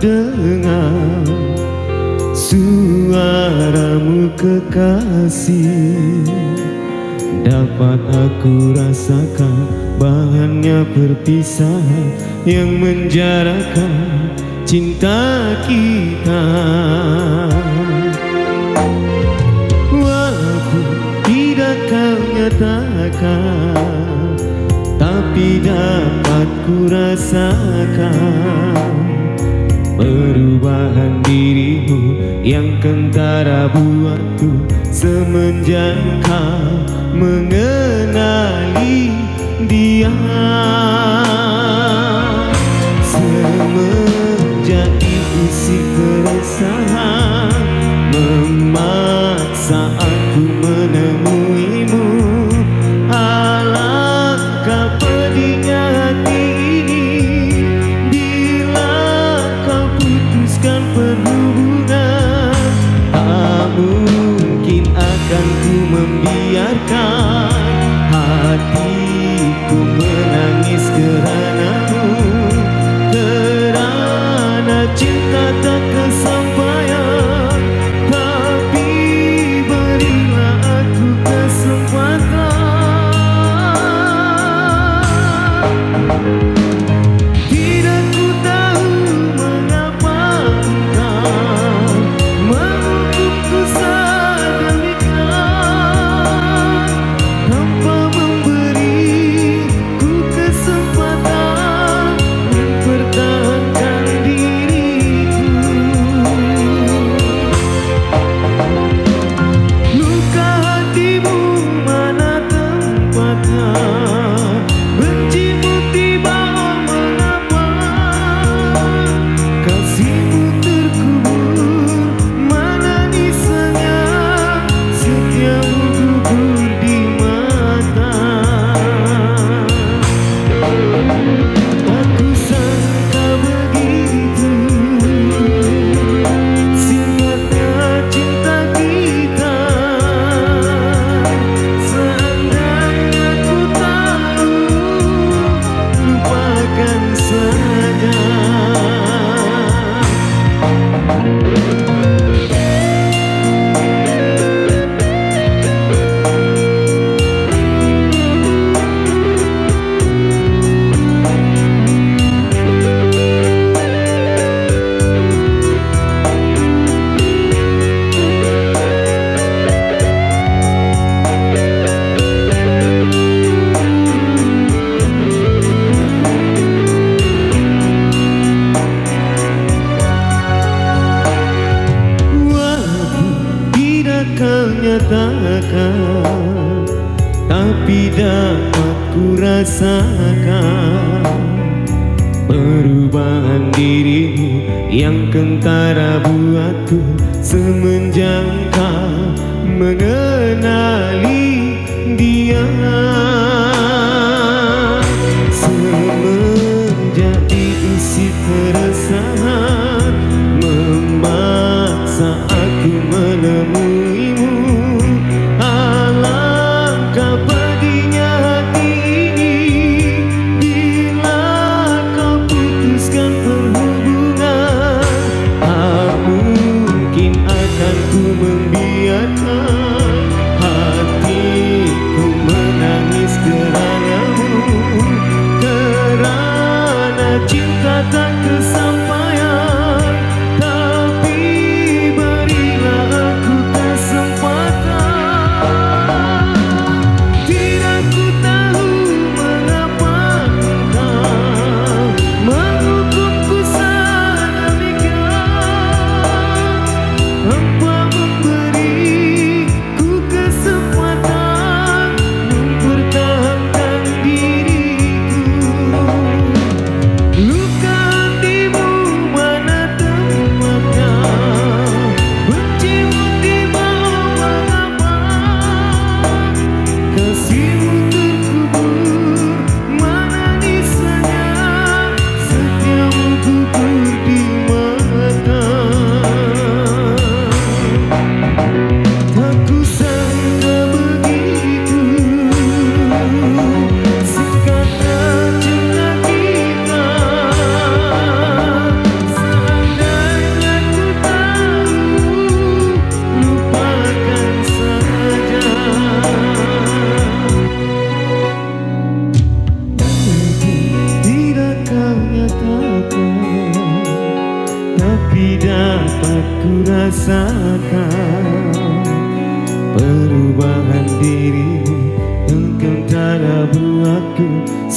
dengar suaramu kekasih, dapat aku rasakan bahannya perpisahan yang menjarakan cinta kita. Walaupun tidak kau nyatakan, tapi dapat ku rasakan perubahan dirimu yang kentara buatku semenjak kau mengenali dia. Semenjak diisi keresahan memaksa aku menemuimu, alangkah pedihnya hati ini bila kau putuskan perhubungan. Tak mungkin akan ku membiarkan hatiku menangis kerana-mu, kerana cinta tak kesampaian. Tapi berilah aku kesempatan. Tidak ku tahu mengapa engkau menghukumku sedemikian, tanpa memberiku kesempatan mempertahankan diriku. Luka hatimu mana tempatnya? Bencimu tiba mengapa? Kasihmu terkubur mana nisanya? Setiamu gugur di mata. Aku sangka begitu singkatnya cinta kita. Seandainya ku tahu, lupakan saja. Kau nyatakan, tapi dapat ku rasakan perubahan dirimu yang kentara buatku semenjak kau mengenali dia. Semenjak diisi keresahan memaksa aku menemuimu, alangkah pedihnya hati ini bila kau putuskan perhubungan. Tak mungkin akan ku membiarkan hati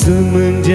semenjak